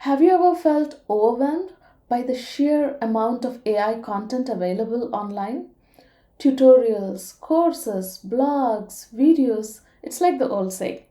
Have you ever felt overwhelmed by the sheer amount of AI content available online? Tutorials, courses, blogs, videos. It's like the old saying,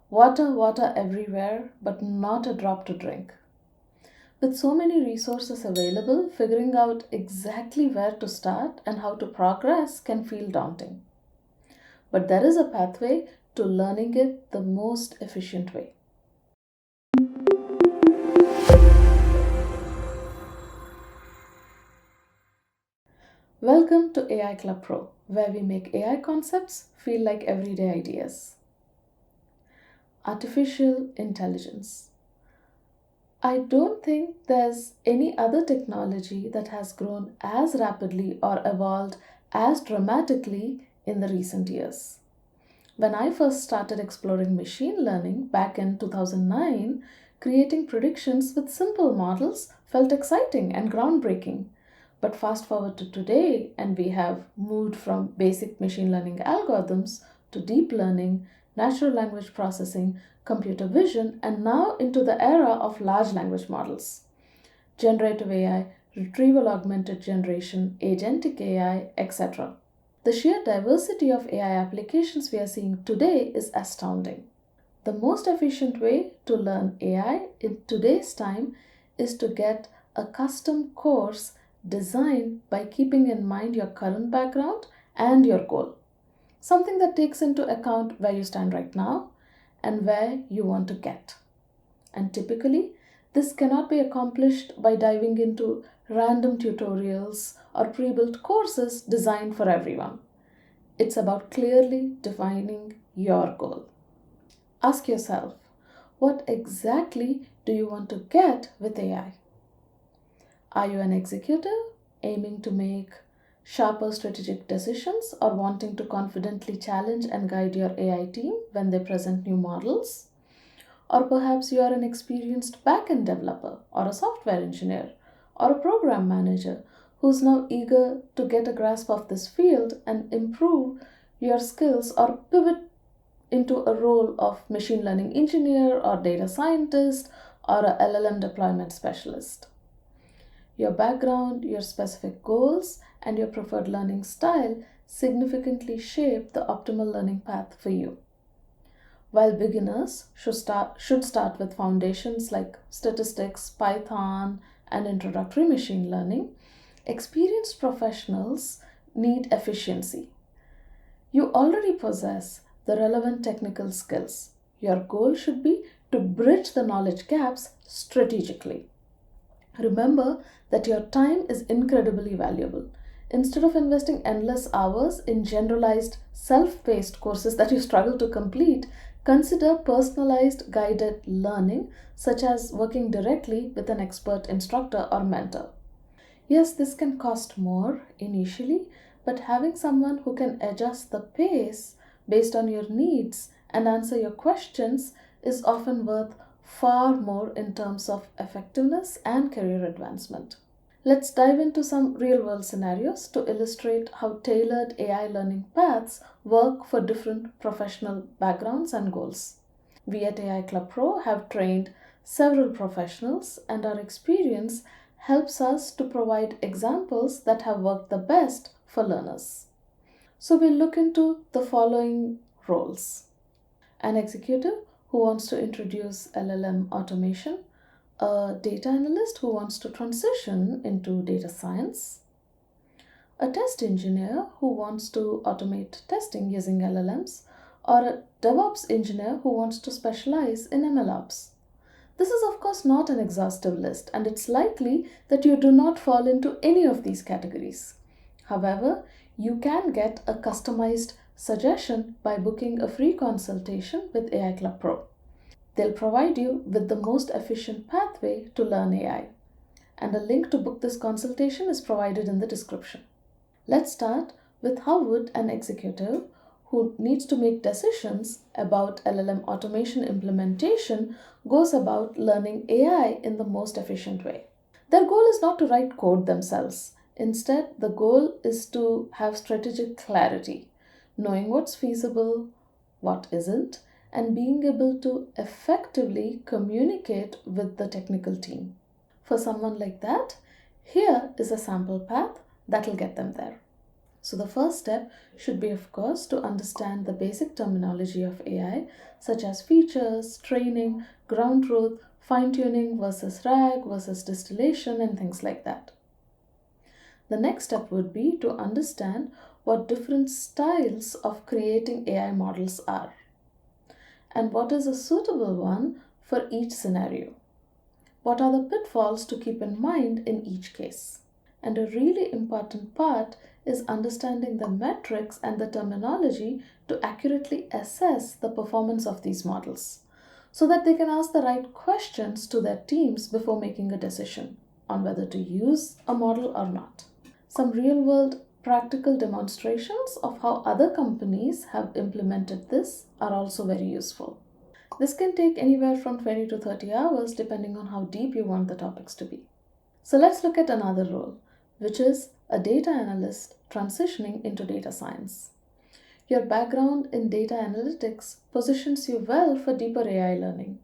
water, water everywhere, but not a drop to drink. With so many resources available, figuring out exactly where to start and how to progress can feel daunting. But there is a pathway to learning it the most efficient way. Welcome to AI Club Pro, where we make AI concepts feel like everyday ideas. Artificial intelligence. I don't think there's any other technology that has grown as rapidly or evolved as dramatically in the recent years. When I first started exploring machine learning back in 2009, creating predictions with simple models felt exciting and groundbreaking. But fast forward to today, and we have moved from basic machine learning algorithms to deep learning, natural language processing, computer vision, and now into the era of large language models. Generative AI, retrieval augmented generation, agentic AI, etc. The sheer diversity of AI applications we are seeing today is astounding. The most efficient way to learn AI in today's time is to get a custom course designed by keeping in mind your current background and your goal. Something that takes into account where you stand right now and where you want to get. And typically, this cannot be accomplished by diving into random tutorials or pre built courses designed for everyone. It's about clearly defining your goal. Ask yourself, what exactly do you want to get with AI? Are you an executive aiming to make sharper strategic decisions or wanting to confidently challenge and guide your AI team when they present new models? Or perhaps you are an experienced backend developer or a software engineer or a program manager who's now eager to get a grasp of this field and improve your skills or pivot into a role of machine learning engineer or data scientist or a LLM deployment specialist. Your background, your specific goals, and your preferred learning style significantly shape the optimal learning path for you. While beginners should start with foundations like statistics, Python, and introductory machine learning, experienced professionals need efficiency. You already possess the relevant technical skills. Your goal should be to bridge the knowledge gaps strategically. Remember that your time is incredibly valuable. Instead of investing endless hours in generalized, self paced courses that you struggle to complete, consider personalized guided learning, such as working directly with an expert instructor or mentor. Yes, this can cost more initially, but having someone who can adjust the pace based on your needs and answer your questions is often worth far more in terms of effectiveness and career advancement. Let's dive into some real world scenarios to illustrate how tailored AI learning paths work for different professional backgrounds and goals. We at AI Club Pro have trained several professionals, and our experience helps us to provide examples that have worked the best for learners. So we'll look into the following roles: an executive who wants to introduce LLM automation, a data analyst who wants to transition into data science, a test engineer who wants to automate testing using LLMs, or a DevOps engineer who wants to specialize in MLOps. This is, of course, not an exhaustive list, and it's likely that you do not fall into any of these categories. However, you can get a customized suggestion by booking a free consultation with AI Club Pro. They'll provide you with the most efficient pathway to learn AI, and a link to book this consultation is provided in the description. Let's start with how would an executive who needs to make decisions about LLM automation implementation goes about learning AI in the most efficient way. Their goal is not to write code themselves. Instead, the goal is to have strategic clarity, knowing what's feasible, what isn't, and being able to effectively communicate with the technical team. For someone like that, here is a sample path that will get them there. So the first step should be, of course, to understand the basic terminology of AI, such as features, training, ground truth, fine-tuning versus RAG versus distillation, and things like that. The next step would be to understand what different styles of creating AI models are and what is a suitable one for each scenario. What are the pitfalls to keep in mind in each case? And a really important part is understanding the metrics and the terminology to accurately assess the performance of these models so that they can ask the right questions to their teams before making a decision on whether to use a model or not. Some real-world practical demonstrations of how other companies have implemented this are also very useful. This can take anywhere from 20 to 30 hours depending on how deep you want the topics to be. So let's look at another role, which is a data analyst transitioning into data science. Your background in data analytics positions you well for deeper AI learning.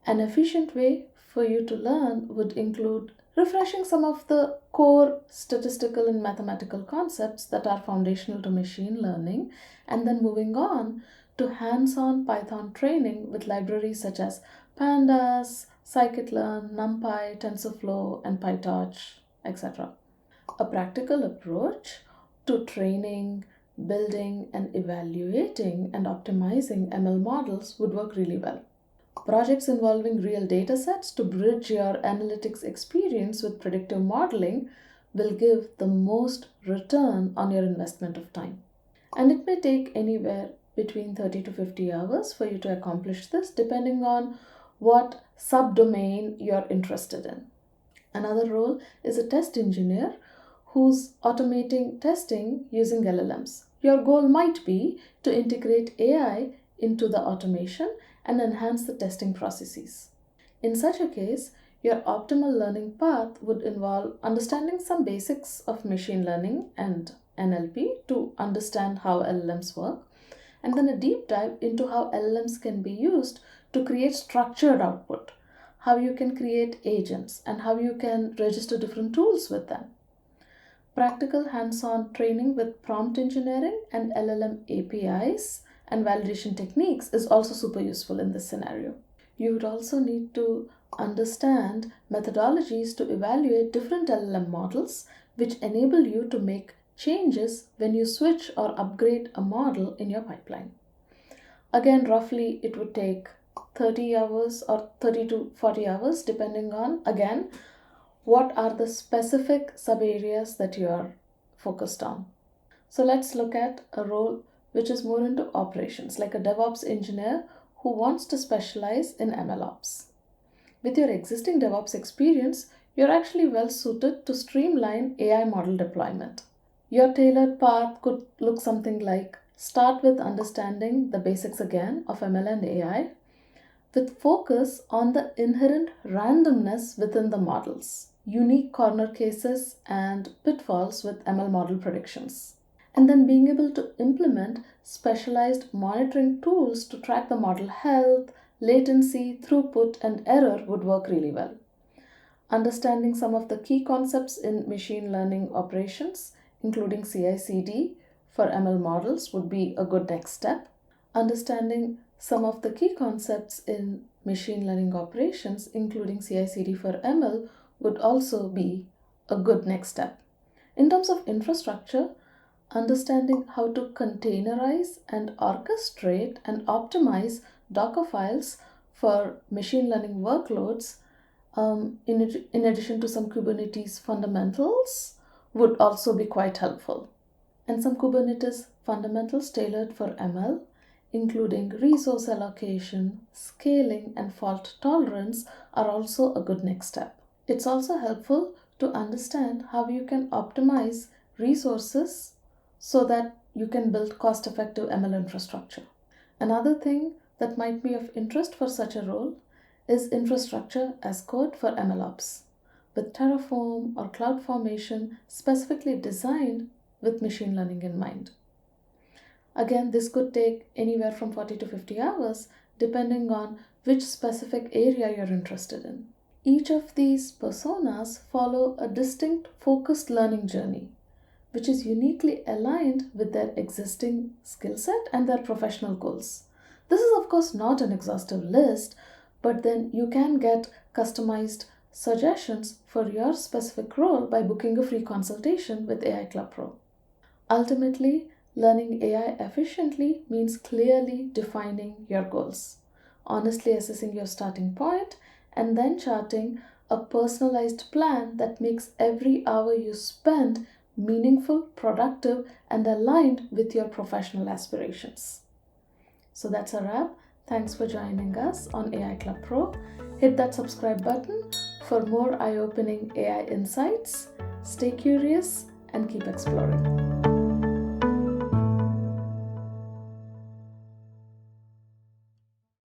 An efficient way for you to learn would include refreshing some of the core statistical and mathematical concepts that are foundational to machine learning, and then moving on to hands-on Python training with libraries such as Pandas, Scikit-learn, NumPy, TensorFlow, and PyTorch, etc. A practical approach to training, building, and evaluating and optimizing ML models would work really well. Projects involving real data sets to bridge your analytics experience with predictive modeling will give the most return on your investment of time. And it may take anywhere between 30 to 50 hours for you to accomplish this, depending on what subdomain you're interested in. Another role is a test engineer who's automating testing using LLMs. Your goal might be to integrate AI into the automation and enhance the testing processes. In such a case, your optimal learning path would involve understanding some basics of machine learning and NLP to understand how LLMs work, and then a deep dive into how LLMs can be used to create structured output, how you can create agents, and how you can register different tools with them. Practical hands-on training with prompt engineering and LLM APIs and validation techniques is also super useful in this scenario. You would also need to understand methodologies to evaluate different LLM models, which enable you to make changes when you switch or upgrade a model in your pipeline. Again, roughly it would take 30 hours or 30 to 40 hours depending on, again, what are the specific sub-areas that you are focused on. So let's look at a role which is more into operations, like a DevOps engineer who wants to specialize in MLOps. With your existing DevOps experience, you're actually well suited to streamline AI model deployment. Your tailored path could look something like: start with understanding the basics again of ML and AI, with focus on the inherent randomness within the models, unique corner cases and pitfalls with ML model predictions. And then being able to implement specialized monitoring tools to track the model health, latency, throughput, and error would work really well. Understanding some of the key concepts in machine learning operations, including CI/CD for ML models, would be a good next step. Understanding some of the key concepts in machine learning operations, including CI/CD for ML, would also be a good next step. In terms of infrastructure, understanding how to containerize and orchestrate and optimize Docker files for machine learning workloads, in addition to some Kubernetes fundamentals, would also be quite helpful. And some Kubernetes fundamentals tailored for ML, including resource allocation, scaling, and fault tolerance, are also a good next step. It's also helpful to understand how you can optimize resources so that you can build cost-effective ML infrastructure. Another thing that might be of interest for such a role is infrastructure as code for MLOps, with Terraform or CloudFormation specifically designed with machine learning in mind. Again, this could take anywhere from 40 to 50 hours, depending on which specific area you're interested in. Each of these personas follow a distinct focused learning journey, which is uniquely aligned with their existing skill set and their professional goals. This is, of course, not an exhaustive list, but then you can get customized suggestions for your specific role by booking a free consultation with AI Club Pro. Ultimately, learning AI efficiently means clearly defining your goals, honestly assessing your starting point, and then charting a personalized plan that makes every hour you spend meaningful, productive, and aligned with your professional aspirations. So that's a wrap. Thanks for joining us on AI Club Pro. Hit that subscribe button for more eye-opening AI insights. Stay curious and keep exploring.